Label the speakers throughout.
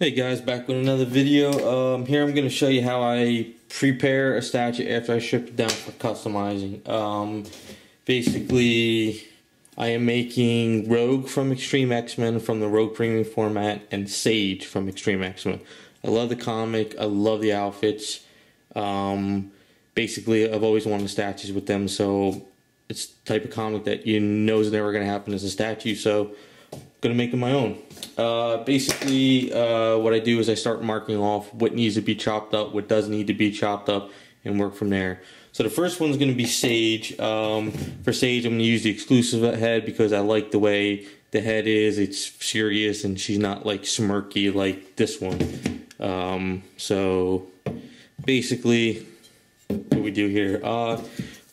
Speaker 1: Hey guys, back with another video. Here I'm going to show you how I prepare a statue after I ship it down for customizing. Basically, I am making Rogue from Xtreme X-Men from the Rogue Premium format and Sage from Xtreme X-Men. I love the comic, I love the outfits. Basically, I've always wanted statues with them, so it's the type of comic that you know is never going to happen as a statue, so I'm going to make them my own. Basically, what I do is I start marking off what needs to be chopped up, what doesn't need to be chopped up, and work from there. So the first one's going to be Sage. For Sage, I'm going to use the exclusive head because I like the way the head is. It's serious and she's not like smirky like this one. So basically, what we do here,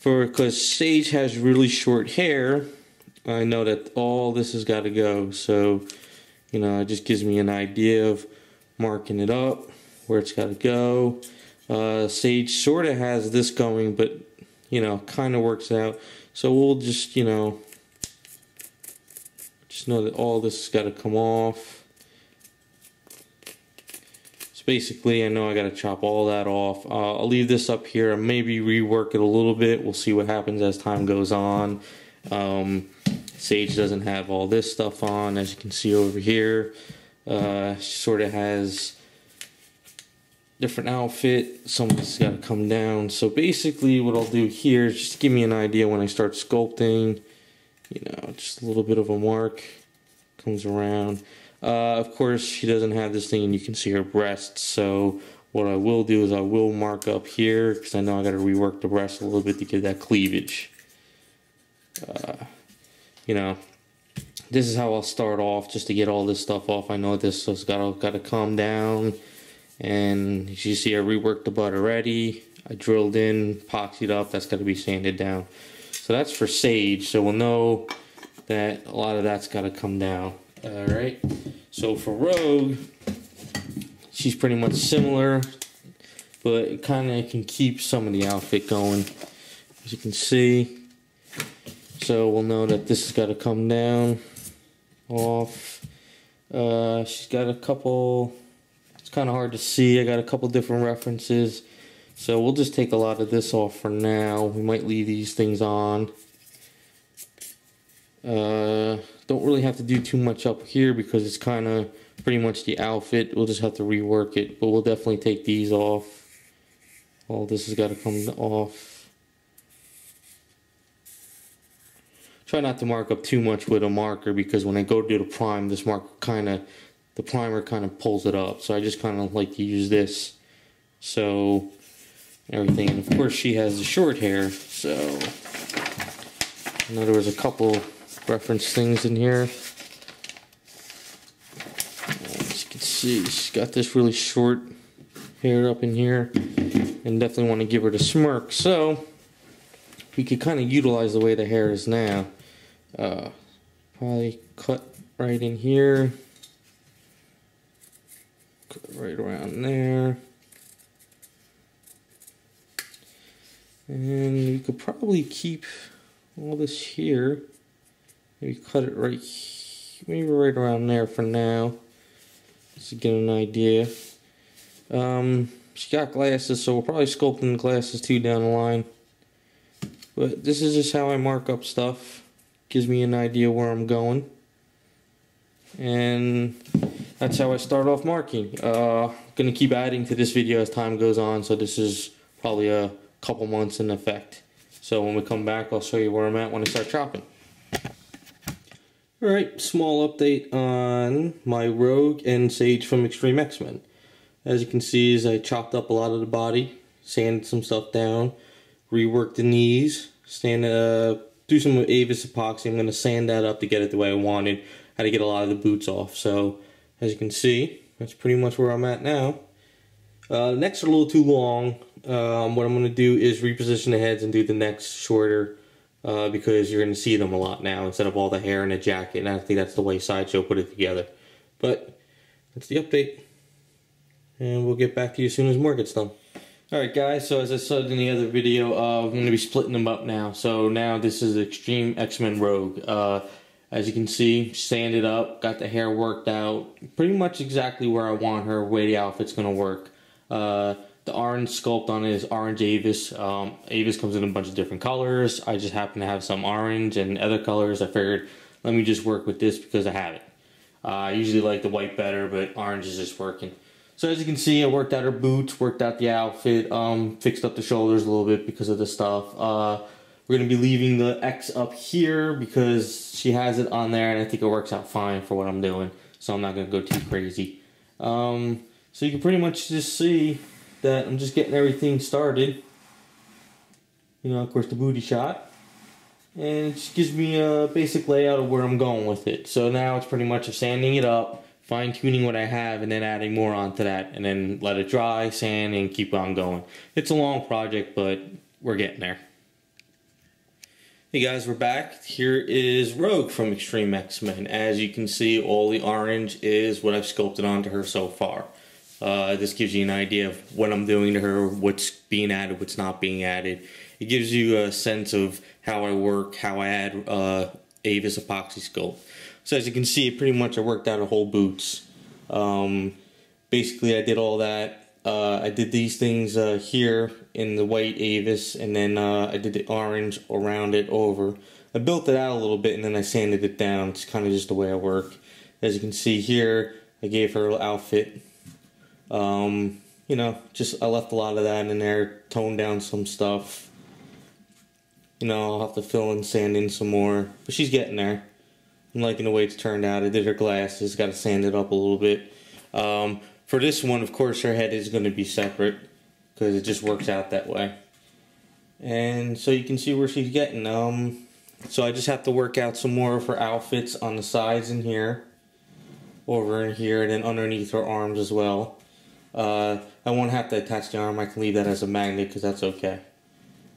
Speaker 1: because Sage has really short hair, I know that all this has got to go. So, you know, it just gives me an idea of marking it up, where it's got to go. Sage sort of has this going, but, you know, kind of works out. So we'll just, you know that all this has got to come off. So basically, I know I got to chop all that off. I'll leave this up here and maybe rework it a little bit. We'll see what happens as time goes on. Sage doesn't have all this stuff on, as you can see over here. She sort of has different outfit. Some of this got to come down. So basically what I'll do here is just give me an idea when I start sculpting. You know, just a little bit of a mark comes around. Of course, she doesn't have this thing and you can see her breasts. So what I will do is I will mark up here because I know I got to rework the breast a little bit to get that cleavage. You know, this is how I'll start off just to get all this stuff off. I know this has got to calm down. And as you see, I reworked the butt already. I drilled in, epoxied up. That's got to be sanded down. So that's for Sage. So we'll know that a lot of that's got to come down. All right. So for Rogue, she's pretty much similar, but it kind of can keep some of the outfit going, as you can see. So we'll know that this has got to come down, off. She's got a couple. It's kind of hard to see. I got a couple different references. So we'll just take a lot of this off for now. We might leave these things on. Don't really have to do too much up here because it's kind of pretty much the outfit. We'll just have to rework it. But we'll definitely take these off. All this has got to come off. Try not to mark up too much with a marker because when I go to do the prime, this marker the primer kind of pulls it up. So I just kind of like to use this. So everything, and of course she has the short hair. So I know there was a couple reference things in here. As you can see, she's got this really short hair up in here, and definitely want to give her the smirk. So we could kind of utilize the way the hair is now. Probably cut right in here, cut right around there, and we could probably keep all this here. Maybe cut it right, maybe right around there for now, just to get an idea. She got glasses, so we'll probably sculpt in the glasses too down the line. But this is just how I mark up stuff. Gives me an idea where I'm going. And that's how I start off marking. Gonna keep adding to this video as time goes on, so this is probably a couple months in effect. So when we come back, I'll show you where I'm at when I start chopping. Alright, small update on my Rogue and Sage from Xtreme X-Men. As you can see, is I chopped up a lot of the body, sanded some stuff down, reworked the knees, do some Avis epoxy. I'm going to sand that up to get it the way I wanted. Had to get a lot of the boots off. So as you can see, that's pretty much where I'm at now. The necks are a little too long. What I'm going to do is reposition the heads and do the necks shorter because you're going to see them a lot now instead of all the hair in a jacket. And I think that's the way Sideshow put it together. But that's the update. And we'll get back to you as soon as more gets done. Alright guys, so as I said in the other video, I'm going to be splitting them up now. So now this is Xtreme X-Men Rogue. As you can see, sanded up, got the hair worked out, pretty much exactly where I want her, way the outfit's gonna work. The orange sculpt on it is orange Avis. Avis comes in a bunch of different colors. I just happen to have some orange and other colors. I figured, let me just work with this because I have it. I usually like the white better, but orange is just working. So as you can see, I worked out her boots, worked out the outfit, fixed up the shoulders a little bit because of the stuff. We're going to be leaving the X up here because she has it on there, and I think it works out fine for what I'm doing. So I'm not going to go too crazy. So you can pretty much just see that I'm just getting everything started. You know, of course, the booty shot. And it just gives me a basic layout of where I'm going with it. So now it's pretty much of sanding it up, fine-tuning what I have, and then adding more onto that. And then let it dry, sand, and keep on going. It's a long project, but we're getting there. Hey guys, we're back. Here is Rogue from Xtreme X-Men. As you can see, all the orange is what I've sculpted onto her so far. This gives you an idea of what I'm doing to her, what's being added, what's not being added. It gives you a sense of how I work, how I add Avis epoxy sculpt. So as you can see, pretty much I worked out her whole boots. Basically, I did all that. I did these things here in the white Avis, and then I did the orange around it over. I built it out a little bit, and then I sanded it down. It's kind of just the way I work. As you can see here, I gave her an outfit. You know, just I left a lot of that in there, toned down some stuff. You know, I'll have to fill and sand in some more, but she's getting there. I'm liking the way it's turned out. I did her glasses, got to sand it up a little bit. For this one, of course, her head is going to be separate because it just works out that way. And so you can see where she's getting. So I just have to work out some more of her outfits on the sides in here, over in here, and then underneath her arms as well. I won't have to attach the arm. I can leave that as a magnet because that's okay.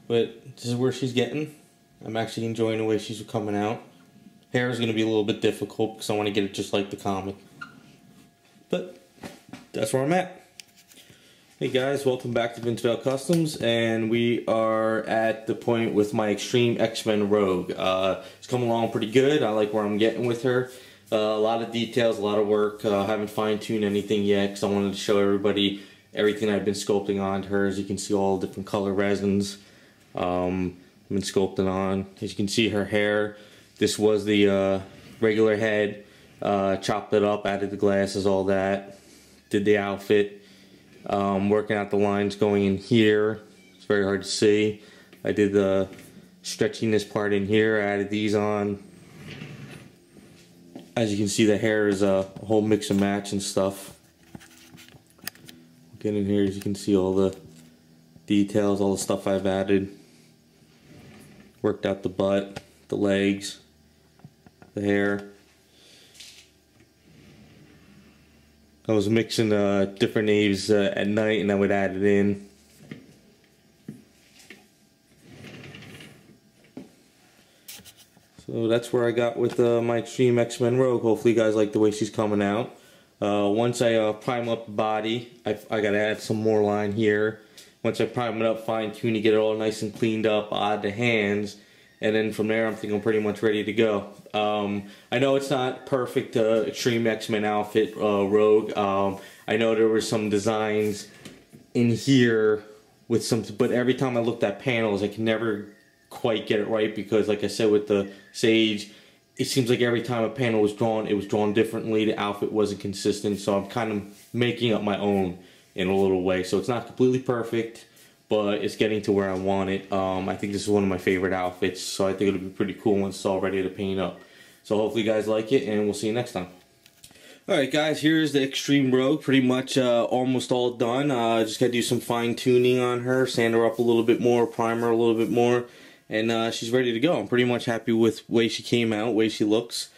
Speaker 1: But this is where she's getting. I'm actually enjoying the way she's coming out. Hair is going to be a little bit difficult because I want to get it just like the comic. But that's where I'm at. Hey guys, welcome back to Vince-Vell Customs, and we are at the point with my Xtreme X-Men Rogue. It's coming along pretty good. I like where I'm getting with her. A lot of details, a lot of work. I haven't fine-tuned anything yet because I wanted to show everybody everything I've been sculpting on her. As you can see, all different color resins I've been sculpting on. As you can see, her hair, this was the regular head. Chopped it up, added the glasses, all that. Did the outfit. Working out the lines going in here. It's very hard to see. I did the stretching this part in here. I added these on. As you can see, the hair is a whole mix and match and stuff. Get in here, as you can see all the details, all the stuff I've added. Worked out the butt, the legs, the hair. I was mixing different naves at night, and I would add it in. So that's where I got with my Xtreme X-Men Rogue. Hopefully you guys like the way she's coming out. Once I prime up the body, I gotta add some more line here. Once I prime it up, fine tune to get it all nice and cleaned up, add the hands, and then from there I'm thinking I'm pretty much ready to go. I know it's not perfect Xtreme X-Men outfit Rogue. I know there were some designs in here with some, but every time I looked at panels I can never quite get it right because, like I said, with the Sage, it seems like every time a panel was drawn, it was drawn differently. The outfit wasn't consistent, so I'm kind of making up my own in a little way. So it's not completely perfect, but it's getting to where I want it. I think this is one of my favorite outfits, so I think it'll be pretty cool once it's all ready to paint up. So hopefully you guys like it, and we'll see you next time. Alright guys, here's the Xtreme Rogue, pretty much almost all done. Just gotta do some fine tuning on her, sand her up a little bit more, prime her a little bit more, and she's ready to go. I'm pretty much happy with the way she came out, the way she looks.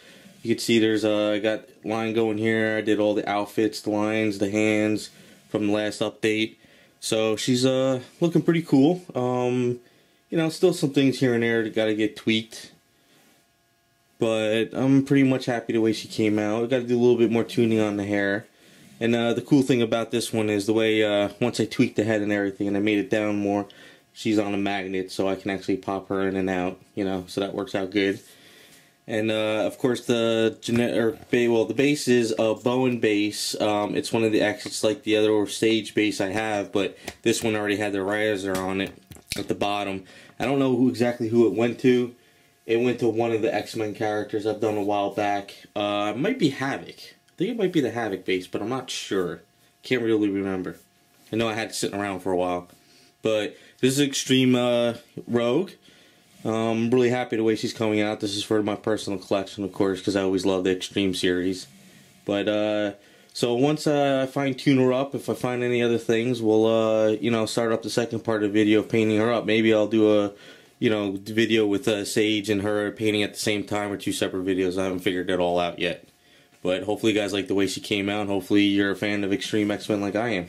Speaker 1: You can see there's I got line going here. I did all the outfits, the lines, the hands from the last update. So she's looking pretty cool. You know, still some things here and there that gotta get tweaked. But I'm pretty much happy the way she came out. I got to do a little bit more tuning on the hair. And the cool thing about this one is the way, once I tweaked the head and everything and I made it down more, she's on a magnet, so I can actually pop her in and out, you know, so that works out good. And of course the the base is a Bowen base. It's one of the X. It's like the other stage base I have, but this one already had the riser on it at the bottom. I don't know exactly who it went to. It went to one of the X-Men characters I've done a while back. It might be Havoc. I think it might be the Havoc base, but I'm not sure. Can't really remember. I know I had it sitting around for a while. But this is X-Treme Rogue. I'm really happy the way she's coming out. This is for my personal collection, of course, because I always love the X-Treme series. But so once I fine-tune her up, if I find any other things, we'll you know, start up the second part of the video of painting her up. Maybe I'll do a video with Sage and her painting at the same time, or 2 separate videos. I haven't figured it all out yet. But hopefully you guys like the way she came out. Hopefully you're a fan of X-Treme X-Men like I am.